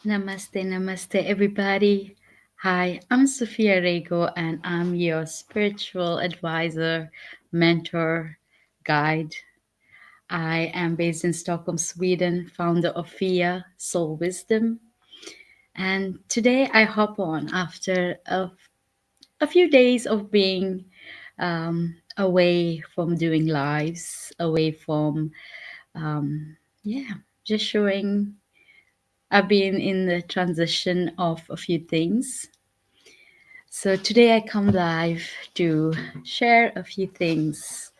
Namaste, namaste, everybody. Hi, I'm Sophia Rego, and I'm your spiritual advisor, mentor, guide. I am based in Stockholm, Sweden, founder of FIA Soul Wisdom. And today I hop on after a few days of being away from doing lives, away from, yeah, just showing. I've been in the transition of a few things. So today I come live to share a few things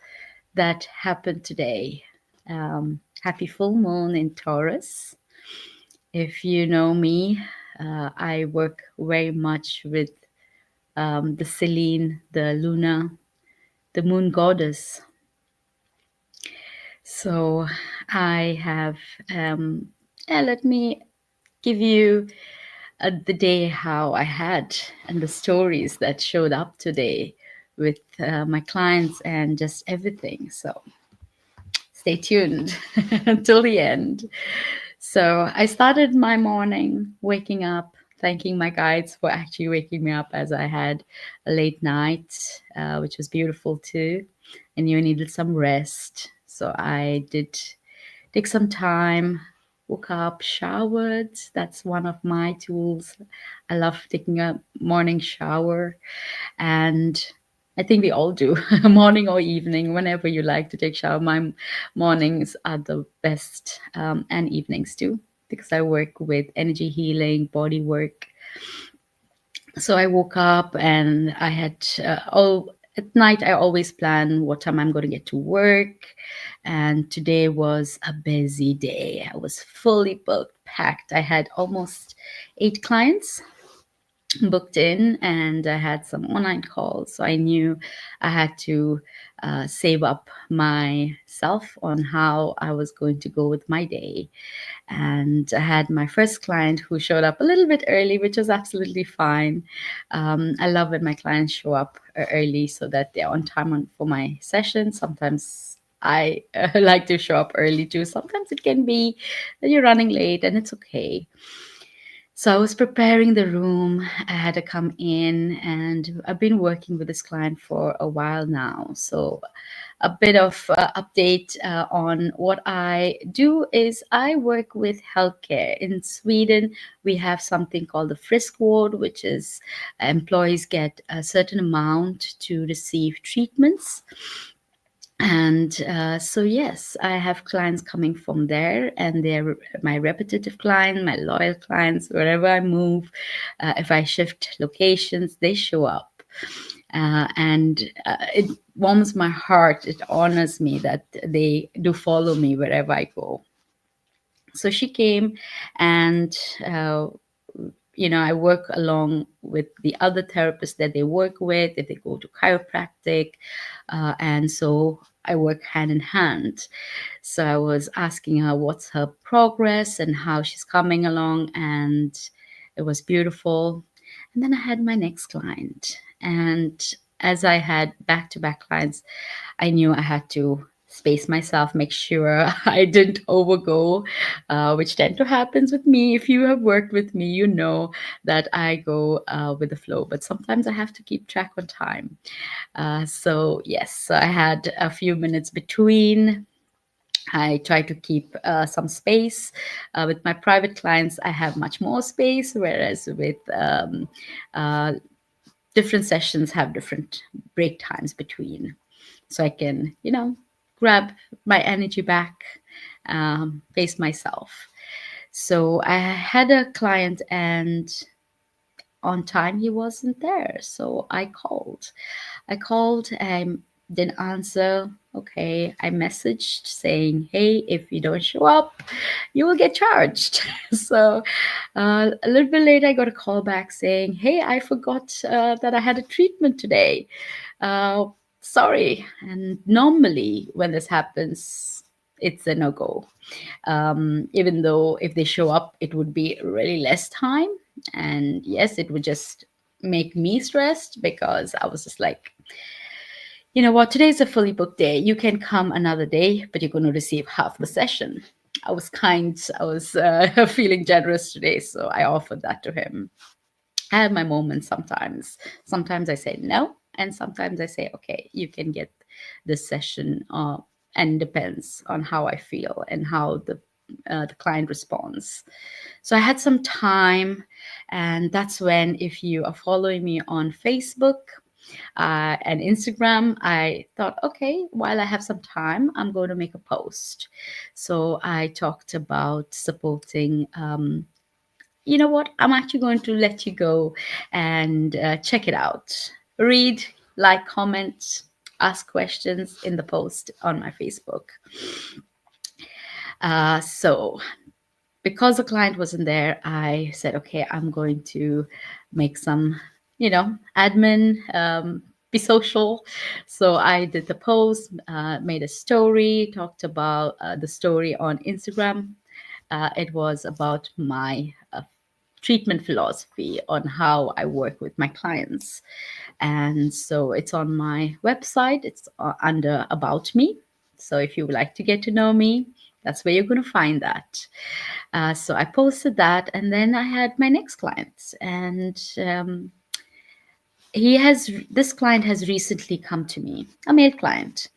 that happened today. Happy full moon in Taurus. If you know me, I work very much with the Selene, the Luna, the moon goddess. So I have, let me give you the day how I had and the stories that showed up today with my clients and just everything. So stay tuned until the end. So I started my morning waking up, thanking my guides for actually waking me up as I had a late night, which was beautiful too. I knew I needed some rest. So I did take some time, woke up, showered. That's one of my tools. I love taking a morning shower. And I think we all do, morning or evening, whenever you like to take shower. My mornings are the best, and evenings too, because I work with energy healing, body work. So I woke up and I had at night I always plan what time I'm going to get to work, and today was a busy day. I was fully booked, packed. I had almost 8 clients booked in, and I had some online calls. So I knew I had to save up myself on how I was going to go with my day. And I had my first client who showed up a little bit early, which was absolutely fine. I love when my clients show up early so that they're on time for my session. Sometimes I like to show up early too. Sometimes it can be that you're running late, and it's okay. So I was preparing the room. I had to come in, and I've been working with this client for a while now. So a bit of update on what I do is I work with healthcare. In Sweden, we have something called the Friskvård, which is employees get a certain amount to receive treatments. And so, yes, I have clients coming from there, and they're my repetitive client, my loyal clients. Wherever I move, if I shift locations, they show up. And it warms my heart. It honors me that they do follow me wherever I go. So she came, and I work along with the other therapists that they work with, if they go to chiropractic. And so I work hand in hand. So I was asking her what's her progress and how she's coming along, and it was beautiful. And then I had my next client. And as I had back to back clients, I knew I had to space myself, make sure I didn't overgo, which tend to happens with me. If you have worked with me, you know that I go with the flow, but sometimes I have to keep track on time. So yes, so I had a few minutes between. I try to keep some space. With my private clients, I have much more space, whereas with uh, different sessions have different break times between. So I can, grab my energy back, face myself. So I had a client, and on time he wasn't there. So I called, didn't answer. Okay, I messaged saying, hey, if you don't show up, you will get charged. So a little bit later, I got a call back saying, hey, I forgot that I had a treatment today. Uh, Sorry. And normally, when this happens, it's a no go. Even though if they show up, it would be really less time. And yes, it would just make me stressed because I was just like, you know what, today's a fully booked day. You can come another day, but you're going to receive half the session. I was kind. I was feeling generous today, so I offered that to him. I have my moments sometimes. Sometimes I say no, and sometimes I say, okay, you can get this session, and depends on how I feel and how the client responds. So I had some time, and that's when, if you are following me on Facebook and Instagram, I thought, okay, while I have some time, I'm going to make a post. So I talked about supporting. You know what? I'm actually going to let you go and check it out. Read, like, comment, ask questions in the post on my Facebook. So because the client wasn't there, I said, okay, I'm going to make some, admin, be social. So I did the post, made a story, talked about the story on Instagram. It was about my treatment philosophy on how I work with my clients. And so it's on my website, it's under About Me. So if you would like to get to know me, that's where you're going to find that. So I posted that, and then I had my next client, and this client has recently come to me, a male client,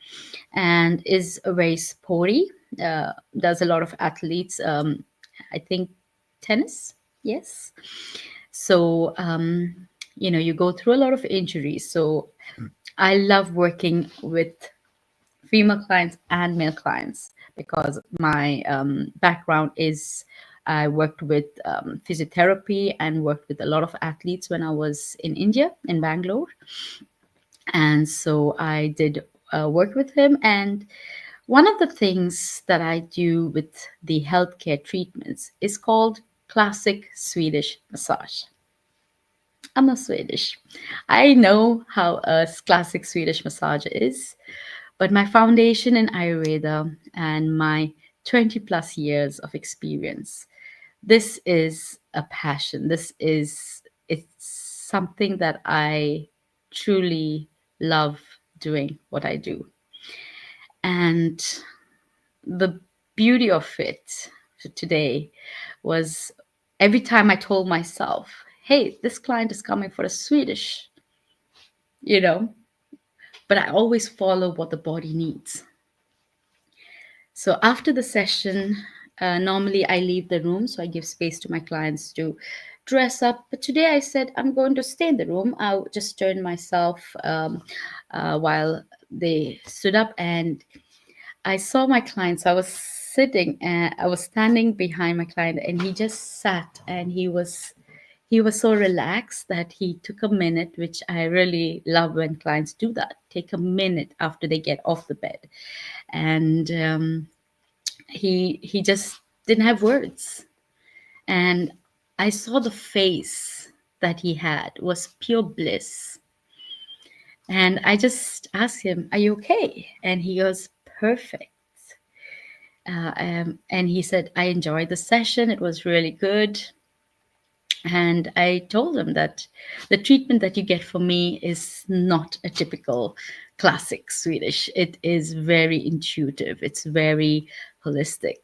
and is very sporty. Does a lot of athletes. I think tennis. Yes. So you go through a lot of injuries. So I love working with female clients and male clients because my background is I worked with physiotherapy and worked with a lot of athletes when I was in India, in Bangalore. And so I did work with him. And one of the things that I do with the healthcare treatments is called classic Swedish massage. I'm not Swedish. I know how a classic Swedish massage is, but my foundation in Ayurveda and my 20 plus years of experience, this is a passion. It's something that I truly love doing what I do. And the beauty of it today was every time I told myself, hey, this client is coming for a Swedish, you know, but I always follow what the body needs. So after the session, normally I leave the room, so I give space to my clients to dress up. But today I said I'm going to stay in the room. I'll just turn myself while they stood up, and I saw my clients. I was I was standing behind my client, and he just sat, and he was so relaxed that he took a minute, which I really love when clients do that. Take a minute after they get off the bed, and he just didn't have words, and I saw the face that he had was pure bliss. And I just asked him, are you okay? And he goes, perfect. And he said, I enjoyed the session, it was really good. And I told him that the treatment that you get from me is not a typical classic Swedish. It is very intuitive, it's very holistic.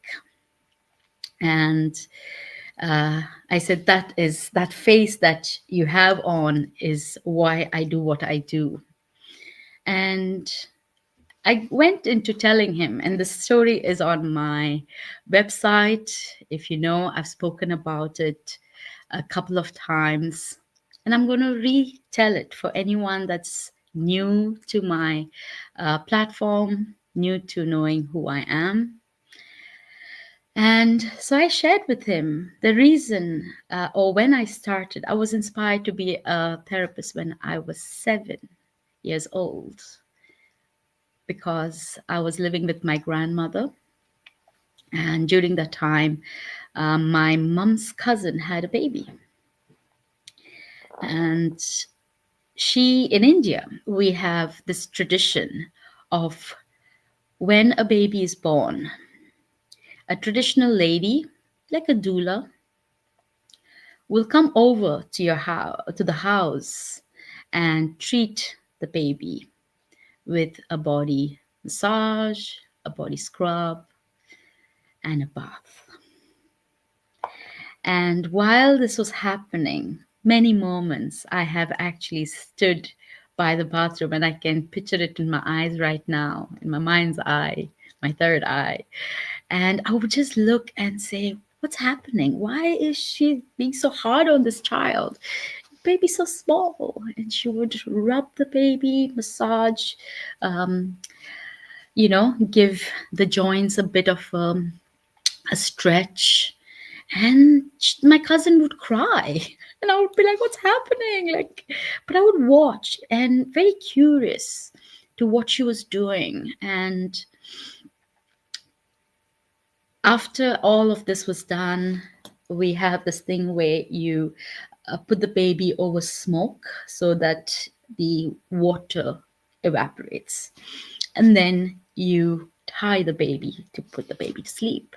And I said, that face that you have on is why I do what I do. And I went into telling him, and the story is on my website. If you know, I've spoken about it a couple of times, and I'm going to retell it for anyone that's new to my platform, new to knowing who I am. And so I shared with him the reason, or when I started, I was inspired to be a therapist when I was 7 years old because I was living with my grandmother. And during that time, my mom's cousin had a baby. And in India, we have this tradition of when a baby is born, a traditional lady, like a doula, will come over to your house, to the house, and treat the baby with a body massage, a body scrub, and a bath. And while this was happening, many moments I have actually stood by the bathroom, and I can picture it in my eyes right now, in my mind's eye, my third eye. And I would just look and say, what's happening? Why is she being so hard on this child? Baby's so small. And she would rub the baby, massage, um, give the joints a bit of a stretch. And my cousin would cry. And I would be like, what's happening? Like, but I would watch and very curious to what she was doing. And after all of this was done, we have this thing where you put the baby over smoke so that the water evaporates. And then you tie the baby to put the baby to sleep.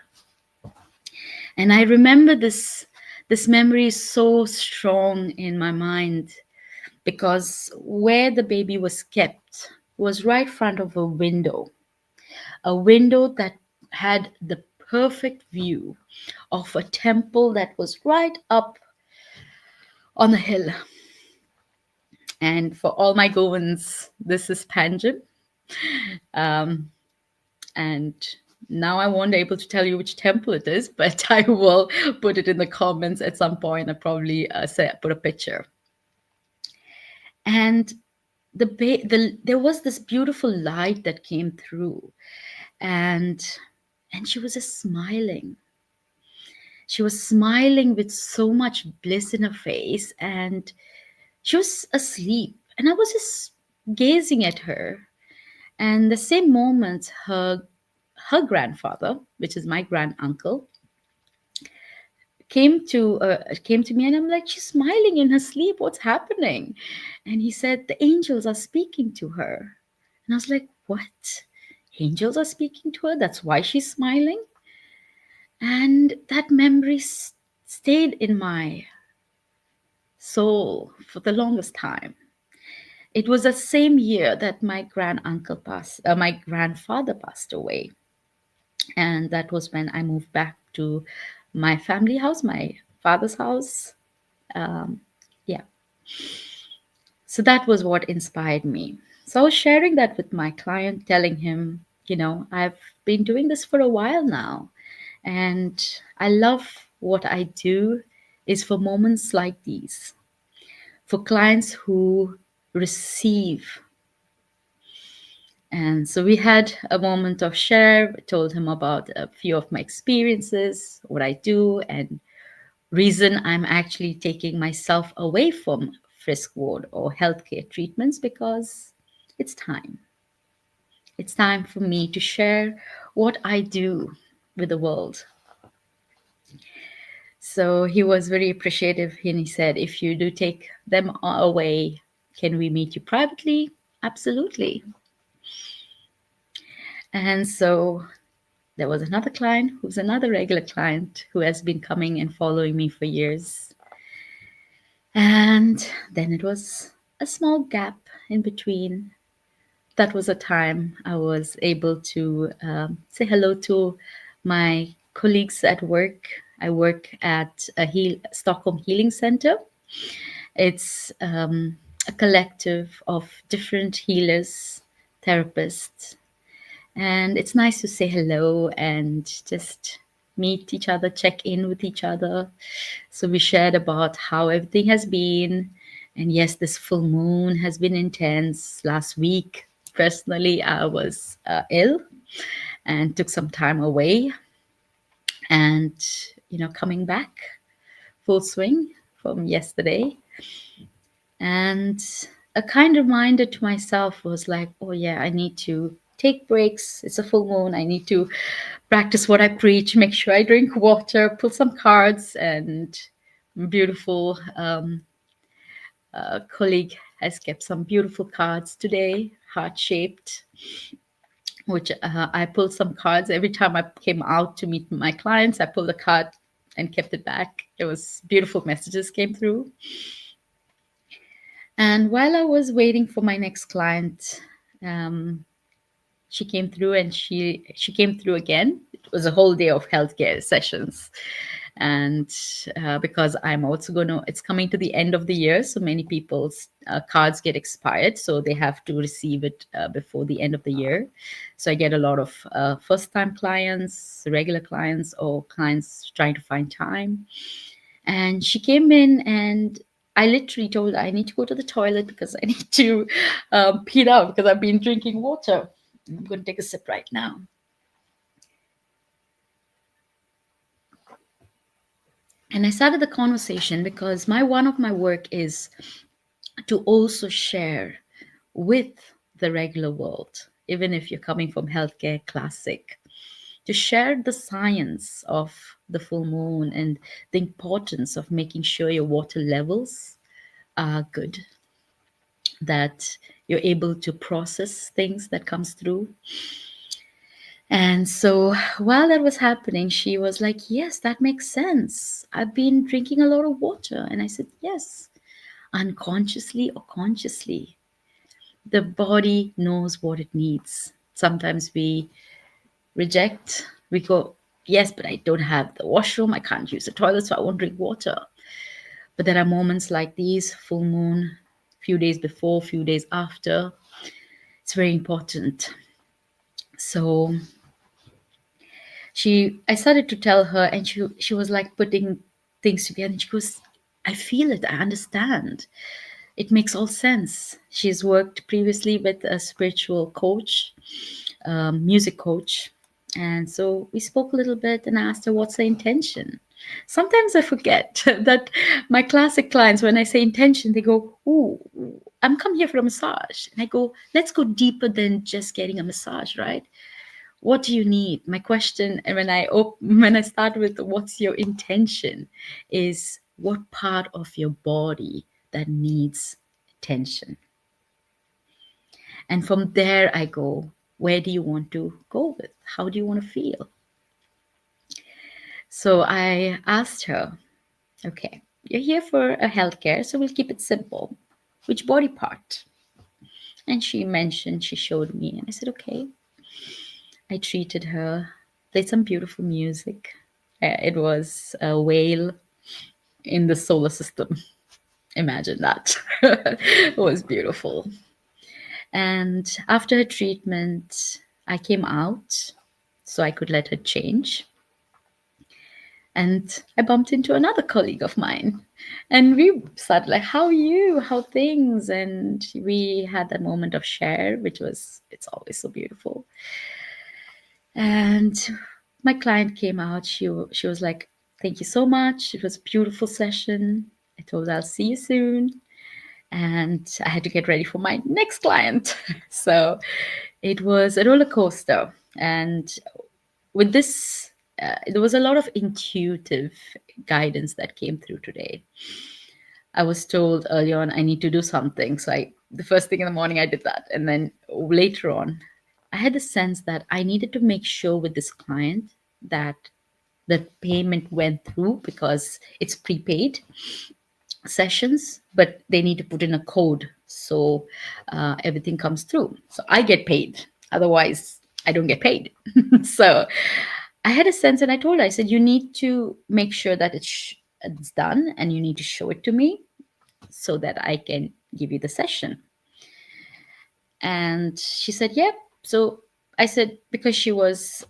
And I remember this memory is so strong in my mind because where the baby was kept was right front of a window that had the perfect view of a temple that was right up on the hill. And for all my Goans, this is Panjim. Um, and now I won't be able to tell you which temple it is, but I will put it in the comments at some point. I probably put a picture. And there was this beautiful light that came through, and she was just smiling. She was smiling with so much bliss in her face, and she was asleep. And I was just gazing at her. And the same moment, her grandfather, which is my granduncle, came to me, and I'm like, she's smiling in her sleep. What's happening? And he said, the angels are speaking to her. And I was like, what? Angels are speaking to her? That's why she's smiling? And that memory stayed in my soul for the longest time. It was the same year that my my grandfather passed away. And that was when I moved back to my family house, my father's house. Um, yeah. So that was what inspired me. So I was sharing that with my client, telling him, I've been doing this for a while now. And I love what I do is for moments like these, for clients who receive. And so we had a moment of share. I told him about a few of my experiences, what I do, and reason I'm actually taking myself away from Frisk Ward or healthcare treatments because it's time. It's time for me to share what I do with the world. So he was very appreciative and he said, if you do take them away, can we meet you privately? Absolutely. And so there was another client who's another regular client who has been coming and following me for years. And then it was a small gap in between. That was a time I was able to say hello to my colleagues at work. I work at Stockholm Healing Center. It's a collective of different healers, therapists, and it's nice to say hello and just meet each other, check in with each other. So we shared about how everything has been. And yes, this full moon has been intense. Last week, personally, I was ill and took some time away. And, coming back full swing from yesterday. And a kind reminder to myself was like, oh, yeah, I need to take breaks. It's a full moon. I need to practice what I preach, make sure I drink water, pull some cards, and beautiful colleague has kept some beautiful cards today, heart shaped, which I pulled some cards every time I came out to meet my clients. I pulled a card and kept it back. It was beautiful messages came through. And while I was waiting for my next client, she came through and she came through again. it was a whole day of healthcare sessions. And because I'm also going to, it's coming to the end of the year, so many people's cards get expired, so they have to receive it before the end of the year. So I get a lot of first time clients, regular clients, or clients trying to find time. And she came in, and I literally told her I need to go to the toilet because I need to pee it out because I've been drinking water. I'm going to take a sip right now. And I started the conversation because one of my work is to also share with the regular world, even if you're coming from healthcare classic, to share the science of the full moon and the importance of making sure your water levels are good, that you're able to process things that comes through. And so while that was happening, she was like, yes, that makes sense. I've been drinking a lot of water. And I said, yes, unconsciously or consciously, the body knows what it needs. Sometimes we reject, we go, yes, but I don't have the washroom, I can't use the toilet, so I won't drink water. But there are moments like these, full moon, few days before, few days after, it's very important. So I started to tell her, and she was like putting things together, and she goes, I feel it, I understand. It makes all sense. She's worked previously with a spiritual coach, music coach. And so we spoke a little bit, and I asked her, what's the intention? Sometimes I forget that my classic clients, when I say intention, they go, ooh, I'm come here for a massage. And I go, let's go deeper than just getting a massage, right? What do you need? My question, and when I start with what's your intention, is what part of your body that needs attention. And from there I go, where do you want to go with? How do you want to feel? So I asked her, okay, you're here for a healthcare, so we'll keep it simple. Which body part? And she mentioned, she showed me, and I said, okay. I treated her, played some beautiful music. It was a whale in the solar system. Imagine that. It was beautiful. And after her treatment, I came out so I could let her change. And I bumped into another colleague of mine. And we started like, how are you? How things? And we had that moment of share, it's always so beautiful. And my client came out. She was like, thank you so much. It was a beautiful session. I told her I'll see you soon. And I had to get ready for my next client. So it was a roller coaster. And with this, there was a lot of intuitive guidance that came through today. I was told early on I need to do something. So the first thing in the morning, I did that. And then later on, I had the sense that I needed to make sure with this client that the payment went through because it's prepaid sessions, but they need to put in a code so everything comes through. So I get paid. Otherwise, I don't get paid. So I had a sense, and I told her, I said, you need to make sure that it's done, and you need to show it to me so that I can give you the session. And she said, yep. So I said, because she was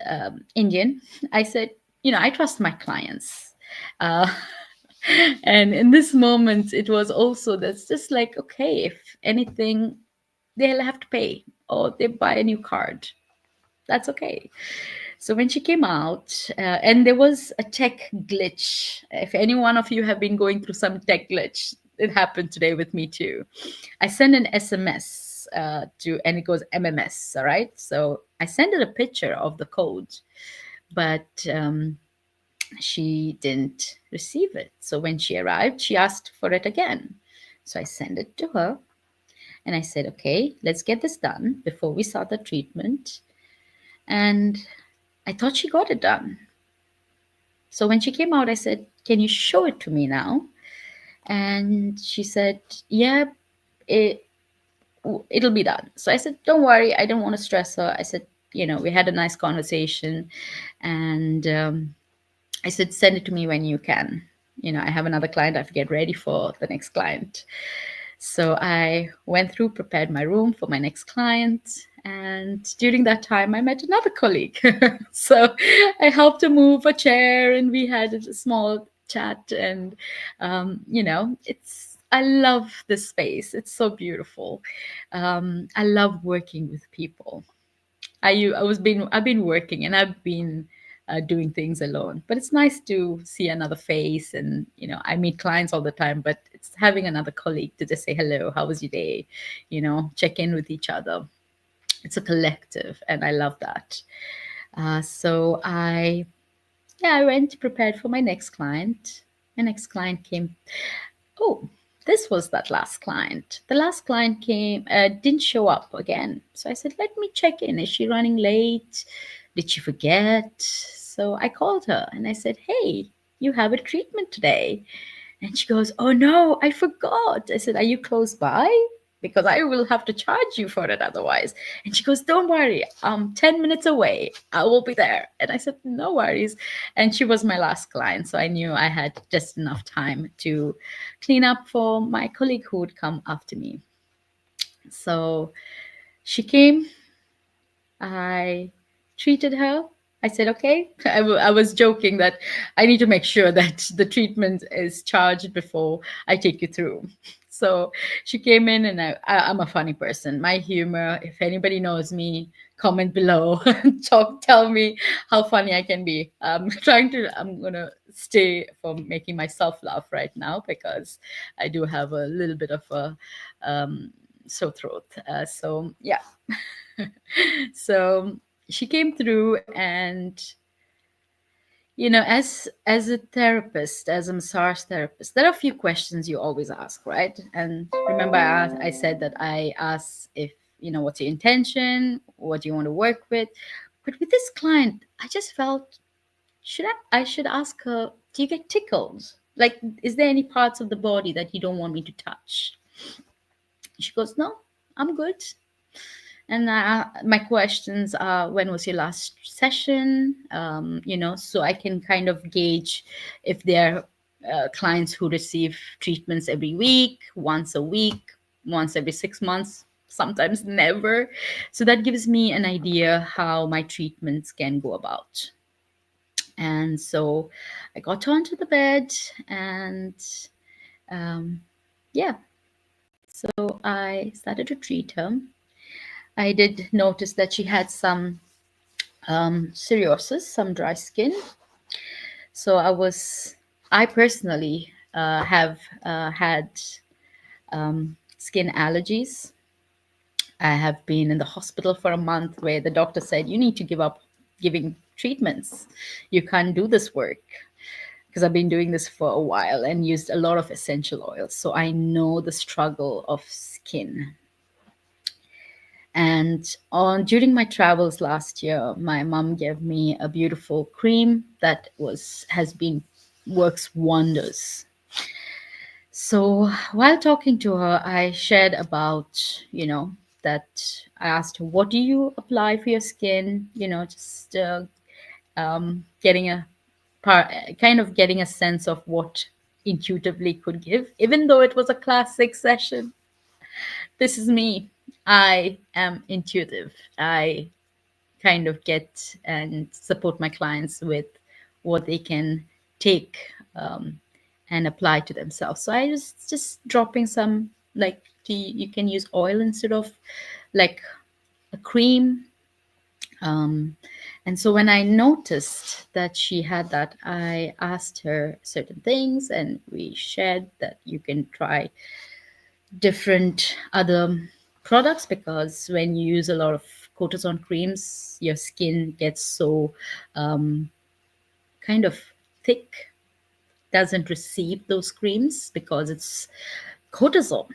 Indian, I said, I trust my clients. Uh, and in this moment, it was also that's just like, okay, if anything, they'll have to pay or they buy a new card. That's okay. So when she came out, and there was a tech glitch. If any one of you have been going through some tech glitch, it happened today with me too. I send an SMS and it goes MMS, all right? So I sent her a picture of the code, but she didn't receive it. So when she arrived, she asked for it again. So I sent it to her and I said, okay, let's get this done before we start the treatment. And I thought she got it done. So when she came out, I said, can you show it to me now? And she said, yeah, it'll be done. So I said, don't worry, I don't want to stress her. I said, we had a nice conversation, and I said, send it to me when you can. I have another client. I have to get ready for the next client. So I went through, prepared my room for my next client. And during that time, I met another colleague. So I helped her move a chair, and we had a small chat. And, I love this space. It's so beautiful. I love working with people. I've been working, and I've been doing things alone, but it's nice to see another face. And I meet clients all the time, but it's having another colleague to just say hello, how was your day, check in with each other. It's a collective, and I love that. So I went prepared for my next client. My next client came. Oh, this was that last client. The last client came, didn't show up again. So I said, let me check in. Is she running late? Did she forget? So I called her and I said, hey, you have a treatment today. And she goes, oh no, I forgot. I said, are you close by? Because I will have to charge you for it otherwise. And she goes, don't worry, I'm 10 minutes away. I will be there. And I said, no worries. And she was my last client. So I knew I had just enough time to clean up for my colleague who would come after me. So she came, I treated her. I said, okay. I was joking that I need to make sure that the treatment is charged before I take you through. So she came in, and I'm a funny person. My humor, if anybody knows me, comment below and tell me how funny I can be. I'm going to stay from making myself laugh right now, because I do have a little bit of a sore throat. So yeah. So she came through, and as a therapist, as a massage therapist, there are a few questions you always ask, right? And remember, I said that I asked if what's your intention, what do you want to work with. But with this client, I just felt, I should ask her, do you get tickled? Like, is there any parts of the body that you don't want me to touch? She goes, no, I'm good. And my questions are, when was your last session? So I can kind of gauge if they're clients who receive treatments every week, once a week, once every 6 months, sometimes never. So that gives me an idea how my treatments can go about. And so I got her onto the bed, and yeah, so I started to treat her. I did notice that she had some psoriasis, some dry skin. So I personally have had skin allergies. I have been in the hospital for a month, where the doctor said, you need to give up giving treatments. You can't do this work. Because I've been doing this for a while and used a lot of essential oils. So I know the struggle of skin. And during my travels last year, my mom gave me a beautiful cream that works wonders. So while talking to her, I shared about, that I asked her, what do you apply for your skin? Just getting getting a sense of what intuitively could give, even though it was a classic session. This is me. I am intuitive. I kind of get and support my clients with what they can take and apply to themselves. So I was just dropping some, like, you can use oil instead of like a cream. And so when I noticed that she had that, I asked her certain things, and we shared that you can try different other products, because when you use a lot of cortisone creams, your skin gets so kind of thick, doesn't receive those creams because it's cortisol.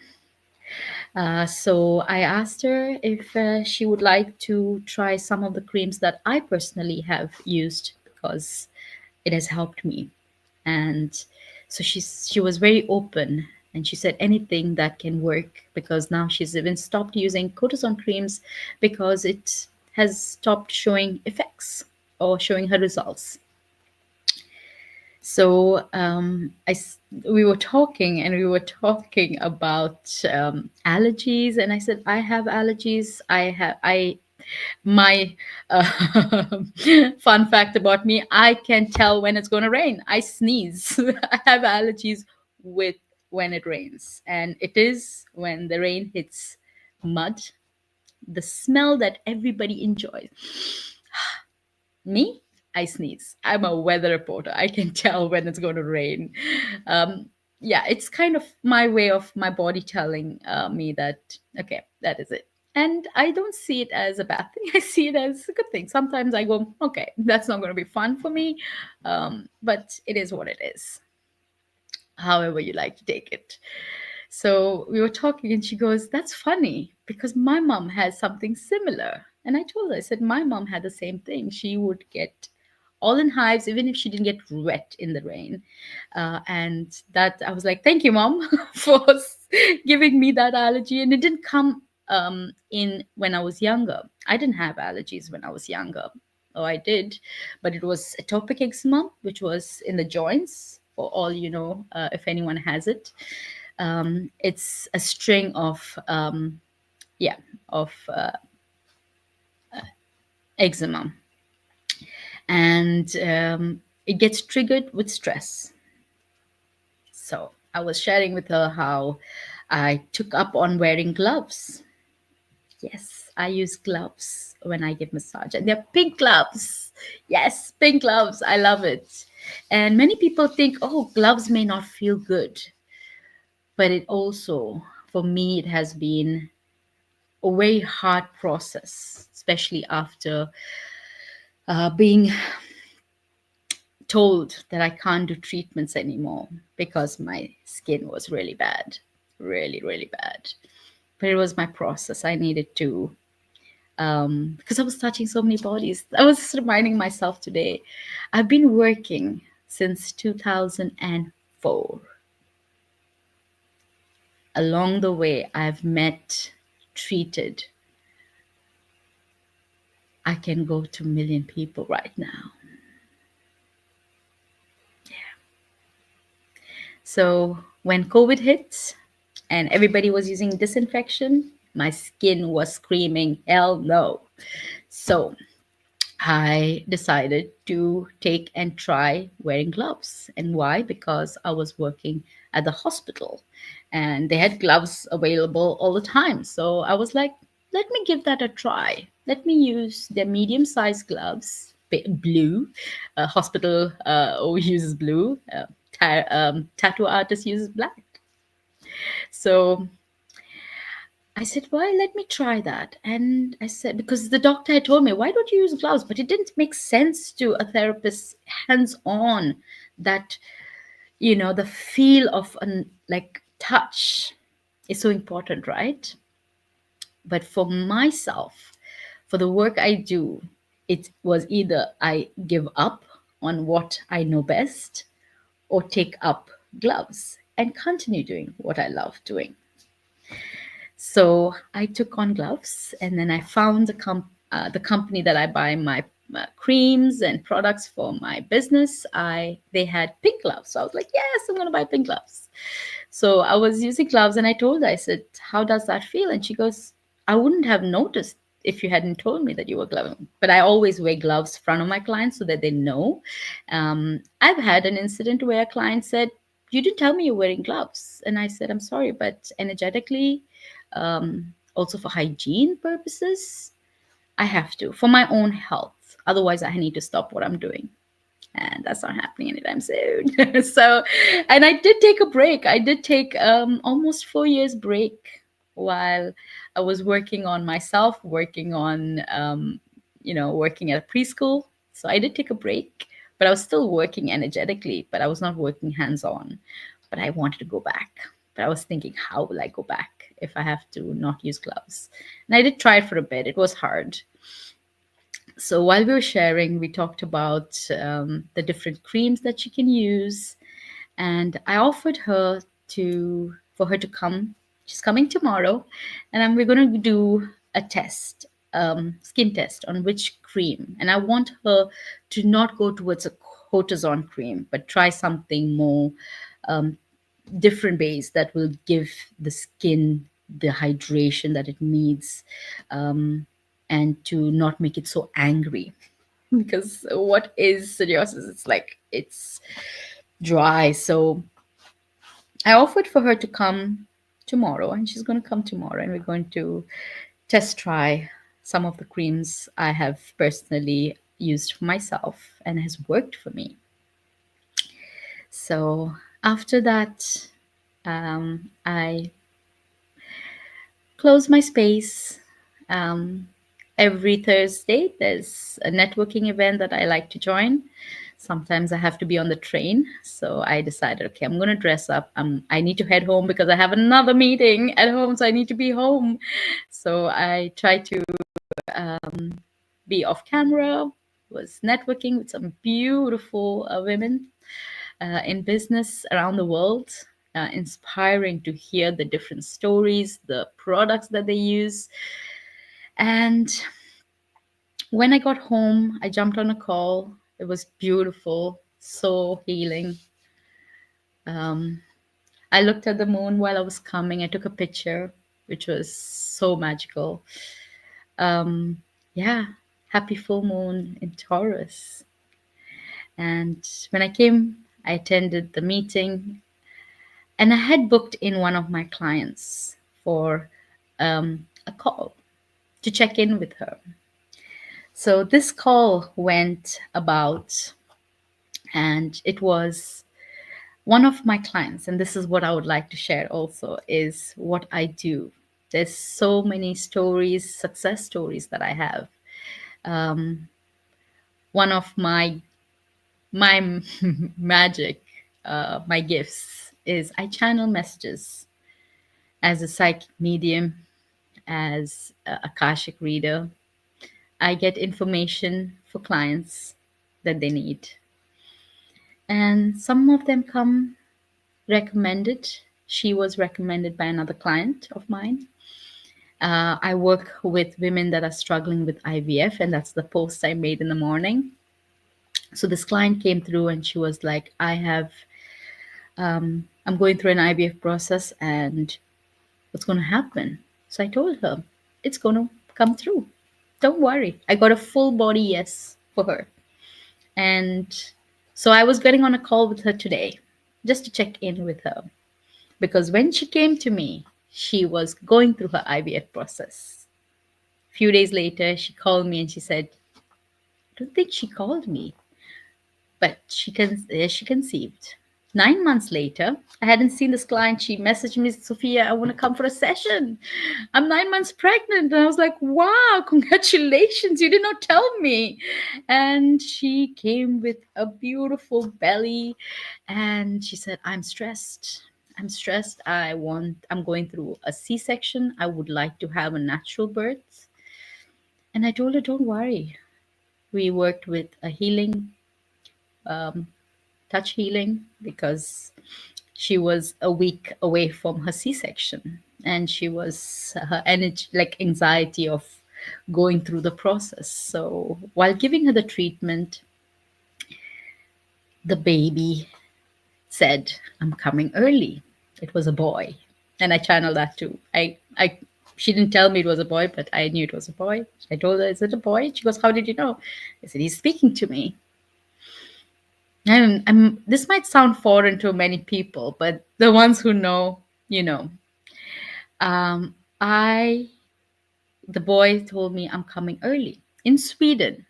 So I asked her if she would like to try some of the creams that I personally have used, because it has helped me. And so she was very open, and she said anything that can work, because now she's even stopped using cortisone creams, because has stopped showing effects or showing her results. So we were talking, and we were talking about allergies, and I said I have allergies. I my fun fact about me: I can tell when it's going to rain. I sneeze. I have allergies with when it rains, and it is when the rain hits mud, the smell that everybody enjoys. Me, I sneeze. I'm a weather reporter. I can tell when it's going to rain. Um, yeah, it's kind of my way of my body telling me that, okay, that is it. And I don't see it as a bad thing. I see it as a good thing. Sometimes I go, okay, that's not going to be fun for me, but it is what it is, however you like to take it. So we were talking, and she goes, "That's funny because my mom has something similar." And I told her, I said, "My mom had the same thing. She would get all in hives, even if she didn't get wet in the rain." And that I was like, "Thank you, mom, for giving me that allergy." And it didn't come in when I was younger. I didn't have allergies when I was younger. Oh, I did, but it was atopic eczema, which was in the joints. For all you know, if anyone has it, it's a string of yeah of eczema, and it gets triggered with stress. So I was sharing with her how I took up on wearing gloves. Yes, I use gloves when I give massage, and they're pink gloves. Yes, pink gloves. I love it. And many people think, oh, gloves may not feel good, but it also, for me, it has been a very hard process, especially after being told that I can't do treatments anymore because my skin was really bad, really, really bad. But it was my process. I needed to, because I was touching so many bodies. I was just reminding myself today, I've been working since 2004. Along the way, I've met, treated, I can go to a million people right now. So when COVID hit and everybody was using disinfection, my skin was screaming, hell no. So I decided to take and try wearing gloves. And why? Because I was working at the hospital and they had gloves available all the time. So I was like, let me give that a try. Let me use their medium sized gloves, blue. Hospital uses blue. Tattoo artist uses black. So I said, well, let me try that. And I said, because the doctor had told me, why don't you use gloves? But it didn't make sense to a therapist hands on that, the feel of an like touch is so important, right? But for myself, for the work I do, it was either I give up on what I know best or take up gloves and continue doing what I love doing. So I took on gloves, and then I found the company that I buy my creams and products for my business. They had pink gloves, so I was like, yes, I'm gonna buy pink gloves. So I was using gloves, and I told her, I said, how does that feel? And she goes, I wouldn't have noticed if you hadn't told me that you were gloving. But I always wear gloves in front of my clients so that they know. I've had an incident where a client said, you didn't tell me you're wearing gloves. And I said, I'm sorry, but energetically, also for hygiene purposes, I have to, for my own health. Otherwise, I need to stop what I'm doing. And that's not happening anytime soon. So, and I did take a break. I did take almost 4 years break while I was working on myself, working on, working at a preschool. So I did take a break, but I was still working energetically, but I was not working hands on. But I wanted to go back. But I was thinking, how will I go back if I have to not use gloves? And I did try it for a bit. It was hard. So while we were sharing, we talked about the different creams that she can use, and I offered her for her to come. She's coming tomorrow, and we're going to do a test. skin test on which cream, and I want her to not go towards a cortisone cream, but try something more um, different base that will give the skin the hydration that it needs, and to not make it so angry. Because what is psoriasis? It's like it's dry. So I offered for her to come tomorrow, and she's going to come tomorrow, and we're going to test try some of the creams I have personally used for myself and has worked for me. So after that, I close my space. Um, every Thursday, there's a networking event that I like to join. Sometimes I have to be on the train. So I decided, okay, I'm going to dress up. I need to head home because I have another meeting at home. So I need to be home. So I try to be off camera, was networking with some beautiful women in business around the world. Inspiring to hear the different stories, the products that they use. And when I got home, I jumped on a call. It was beautiful, so healing. I looked at the moon while I was coming. I took a picture, which was so magical. Yeah, happy full moon in Taurus. And when I came, I attended the meeting, and I had booked in one of my clients for a call to check in with her. So this call went about, and it was one of my clients, and this is what I would like to share also, is what I do. There's so many stories, success stories that I have. One of my magic, my gifts is I channel messages as a psychic medium, as a Akashic reader. I get information for clients that they need. And some of them come recommended. She was recommended by another client of mine. I work with women that are struggling with IVF, and that's the post I made in the morning. So this client came through, and she was like, I'm going through an IVF process, and what's going to happen? So I told her, it's going to come through. Don't worry. I got a full body yes for her. And so I was getting on a call with her today just to check in with her. Because when she came to me, she was going through her IVF process. A few days later, she called me and she said, I don't think she called me, but she conceived. 9 months later, I hadn't seen this client. She messaged me, Sophia, I want to come for a session. I'm 9 months pregnant. And I was like, wow, congratulations. You did not tell me. And she came with a beautiful belly. And she said, I'm stressed. I'm stressed. I'm going through a C-section. I would like to have a natural birth. And I told her, don't worry. We worked with a healing, touch healing, because she was a week away from her C-section, and she was her energy, like anxiety of going through the process. So while giving her the treatment, the baby said, I'm coming early. It was a boy. And I channeled that too. She didn't tell me it was a boy, but I knew it was a boy. I told her, is it a boy? She goes, how did you know? I said, he's speaking to me. And this might sound foreign to many people, but the ones who know, you know. Um, I, the boy told me I'm coming early. In Sweden,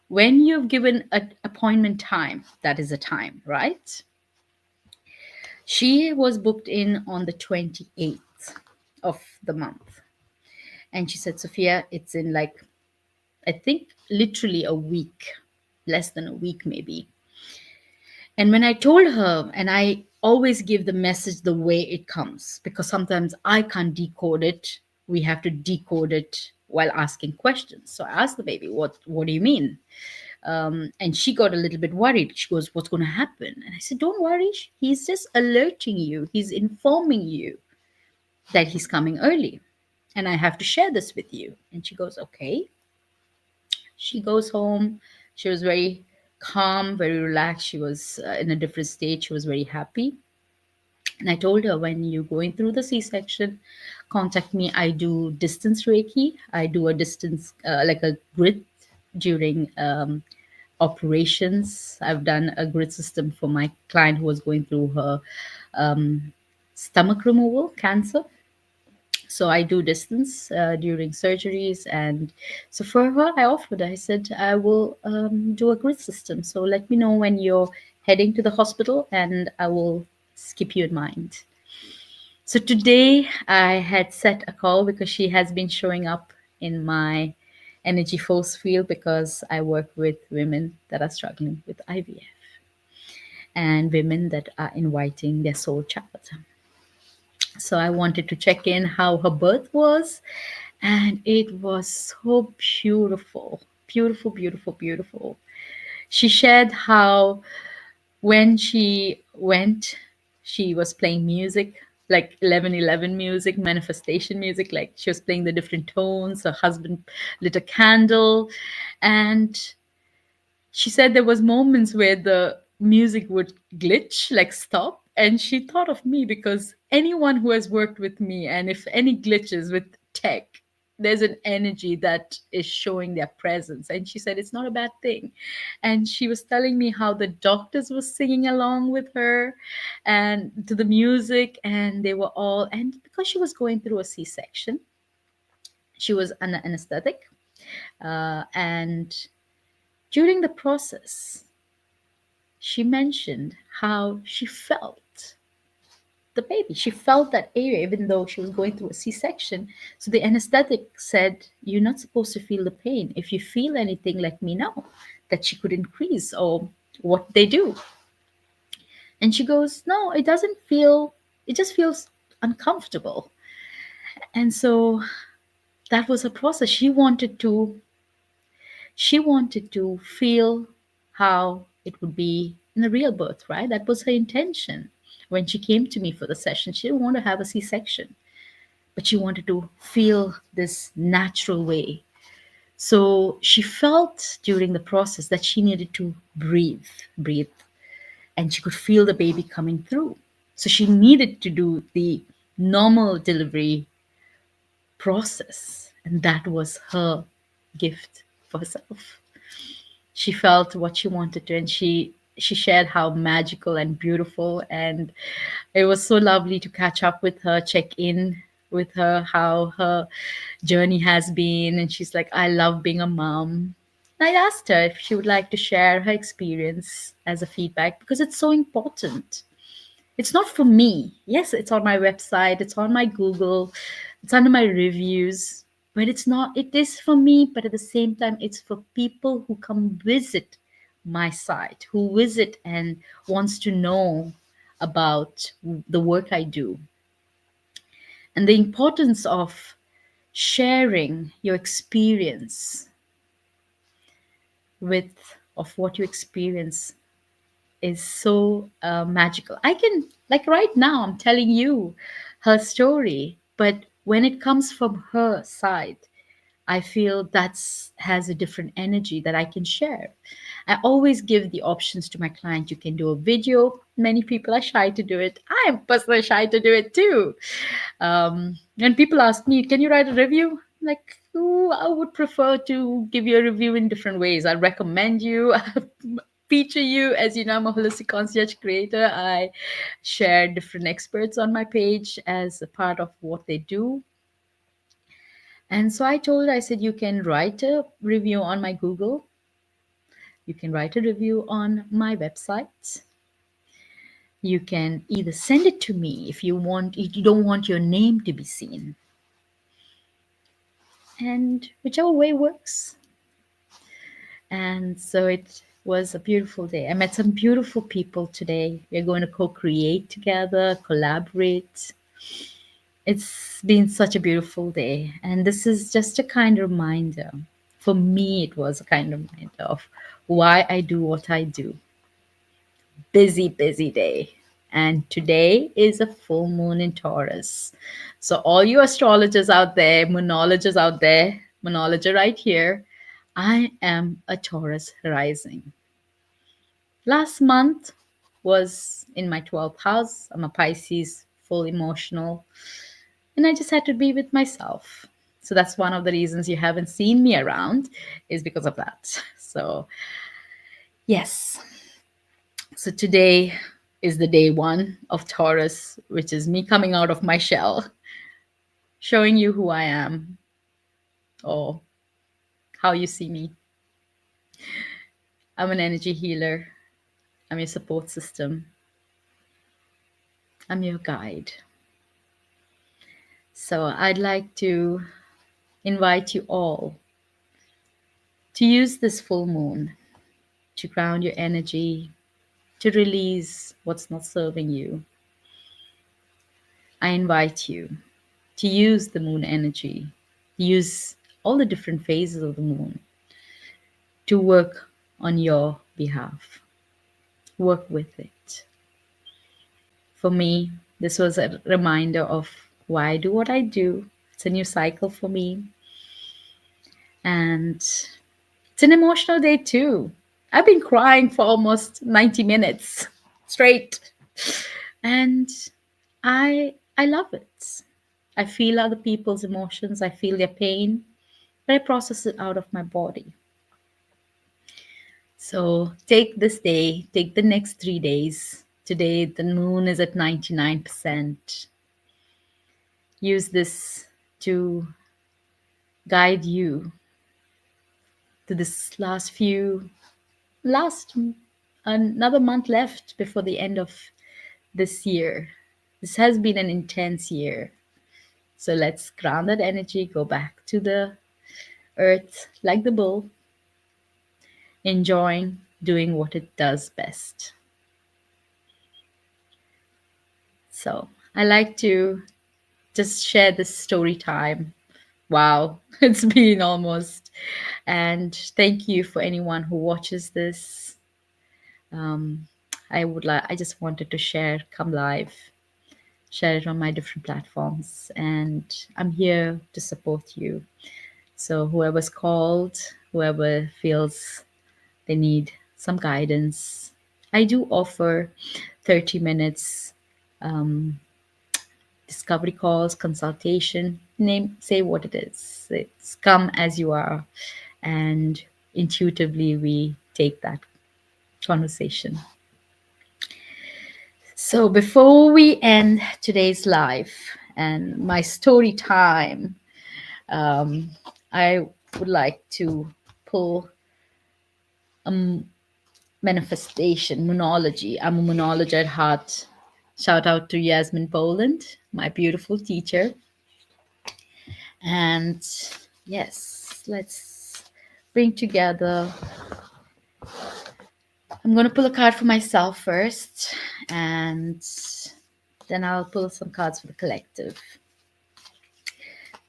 when you've given an appointment time, that is a time, right? She was booked in on the 28th of the month. And she said, Sophia, it's in like, I think literally a week, less than a week maybe. And when I told her, and I always give the message the way it comes, because sometimes I can't decode it. We have to decode it while asking questions. So I asked the baby, what do you mean? And she got a little bit worried. She goes, what's going to happen? And I said, don't worry. He's just alerting you. He's informing you that he's coming early. and I have to share this with you. And she goes, okay. She goes home. She was very calm, very relaxed. She was in a different state. She was very happy. And I told her, when you're going through the C-section, contact me. I do distance Reiki. I do a distance, like a grid during operations. I've done a grid system for my client who was going through her um, stomach removal, cancer. So I do distance during surgeries, and so for her I offered, I said I will do a grid system, so let me know when you're heading to the hospital and I will keep you in mind. So today I had set a call because she has been showing up in my energy force field, because I work with women that are struggling with IVF and women that are inviting their soul child. So I wanted to check in how her birth was, and it was so beautiful. Beautiful, beautiful, beautiful. She shared how when she went, she was playing music, like 11:11 music, manifestation music, like she was playing the different tones. Her husband lit a candle, and she said there was moments where the music would glitch, like stop, and she thought of me, because anyone who has worked with me, and if any glitches with tech, there's an energy that is showing their presence. And she said it's not a bad thing. And she was telling me how the doctors were singing along with her and to the music, and they were all, and because she was going through a C-section, she was an anesthetic, and during the process she mentioned how she felt the baby. She felt that area, even though she was going through a C-section. So the anesthetic said, "You're not supposed to feel the pain. If you feel anything, let me know," that she could increase or what they do. And she goes, "No, it doesn't feel, it just feels uncomfortable." And so that was a process. She wanted to feel how it would be in a real birth, right? That was her intention when she came to me for the session. She didn't want to have a C-section, but she wanted to feel this natural way. So she felt during the process that she needed to breathe, and she could feel the baby coming through. So she needed to do the normal delivery process, and that was her gift for herself. She felt what she wanted to, and she shared how magical and beautiful, and it was so lovely to catch up with her, check in with her, how her journey has been. And she's like, "I love being a mom." I asked her if she would like to share her experience as a feedback, because it's so important. It's not for me. Yes, it's on my website, it's on my Google, it's under my reviews, but it's not, it is for me, but at the same time, it's for people who come visit my site, who visit and wants to know about the work I do, and the importance of sharing your experience with of what you experience is so magical. I can, like right now, I'm telling you her story, but when it comes from her side, I feel that's has a different energy that I can share. I always give the options to my client. You can do a video. Many people are shy to do it. I am personally shy to do it too. When people ask me, "Can you write a review?" Like, "Ooh, I would prefer to give you a review in different ways. I recommend you, feature you. As you know, I'm a holistic concierge creator. I share different experts on my page as a part of what they do." And so I told her, I said, "You can write a review on my Google. You can write a review on my website. You can either send it to me if you want, if you don't want your name to be seen, and whichever way works." And so it was a beautiful day. I met some beautiful people today. We're going to co-create together, collaborate. It's been such a beautiful day. And this is just a kind of reminder. For me, it was a kind of reminder of why I do what I do. Busy, busy day. And today is a full moon in Taurus. So, all you astrologers out there, moonologists out there, moonologer right here, I am a Taurus rising. Last month was in my 12th house. I'm a Pisces, full emotional, and I just had to be with myself. So that's one of the reasons you haven't seen me around, is because of that. So, yes. So today is the day one of Taurus, which is me coming out of my shell, showing you who I am or how you see me. I'm an energy healer. I'm your support system. I'm your guide. So I'd like to invite you all to use this full moon to ground your energy, to release what's not serving you. I invite you to use the moon energy, use all the different phases of the moon to work on your behalf. Work with it. For me, this was a reminder of why I do what I do. It's a new cycle for me. And it's an emotional day too. I've been crying for almost 90 minutes straight. And I love it. I feel other people's emotions, I feel their pain, but I process it out of my body. So take this day, take the next 3 days. Today, the moon is at 99%. Use this to guide you to this last another month left before the end of this year. This has been an intense year. So let's ground that energy, go back to the earth like the bull, enjoying doing what it does best. So I like to just share this story time. Wow, it's been almost. And thank you for anyone who watches this. Um, I just wanted to share, come live, share it on my different platforms. And I'm here to support you. So whoever's called, whoever feels they need some guidance, I do offer 30 minutes discovery calls, consultation, name, say what it is. It's come as you are. And intuitively, we take that conversation. So before we end today's live and my story time, I would like to pull manifestation, moonology. I'm a moonologist at heart. Shout out to Yasmin Poland, my beautiful teacher. And yes, let's bring together. I'm going to pull a card for myself first, and then I'll pull some cards for the collective.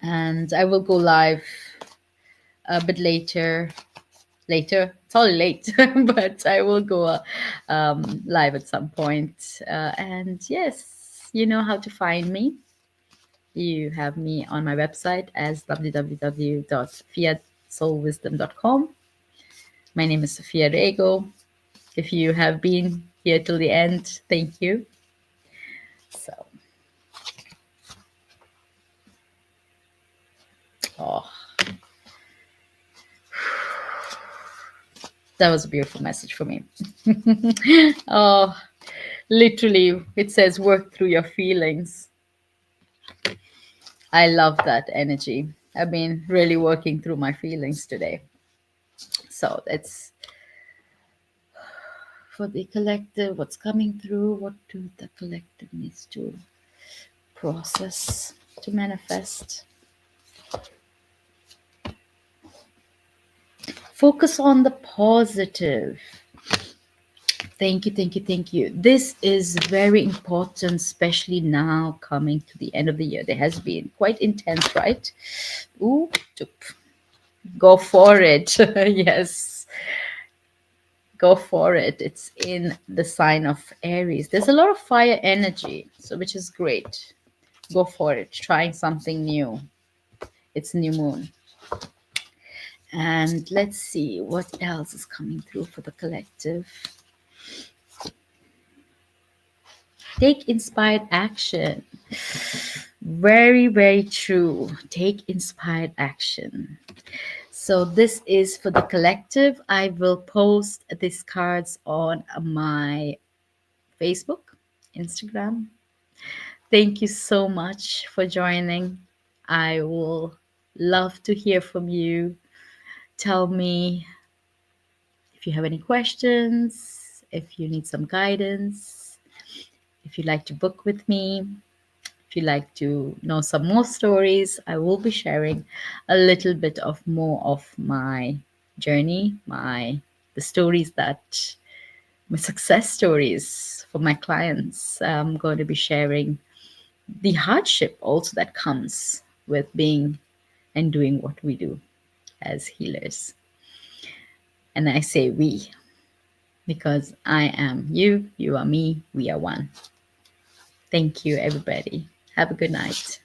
And I will go live a bit later. It's all late, but I will go live at some point. And yes, you know how to find me. You have me on my website as www.fiatsoulwisdom.com. My name is Sophia Rego. If you have been here till the end, thank you. So, oh, that was a beautiful message for me. Oh, literally, it says work through your feelings. I love that energy. I've been really working through my feelings today. So it's for the collective, what's coming through, what do the collective needs to process, to manifest. Focus on the positive. Thank you, thank you, thank you. This is very important, especially now coming to the end of the year. There has been quite intense, right? Ooh, go for it. Yes. go for it. It's in the sign of Aries. There's a lot of fire energy, so which is great. Go for it. Trying something new. It's new moon. And let's see what else is coming through for the collective. Take inspired action. Very, very true. Take inspired action. So this is for the collective. I will post these cards on my Facebook, Instagram. Thank you so much for joining. I will love to hear from you. Tell me if you have any questions, if you need some guidance, if you'd like to book with me, if you'd like to know some more stories. I will be sharing a little bit of more of my journey, the stories that my success stories for my clients. I'm going to be sharing the hardship also that comes with being and doing what we do as healers. And I say we because I am you, you are me, we are one. Thank you, everybody. Have a good night.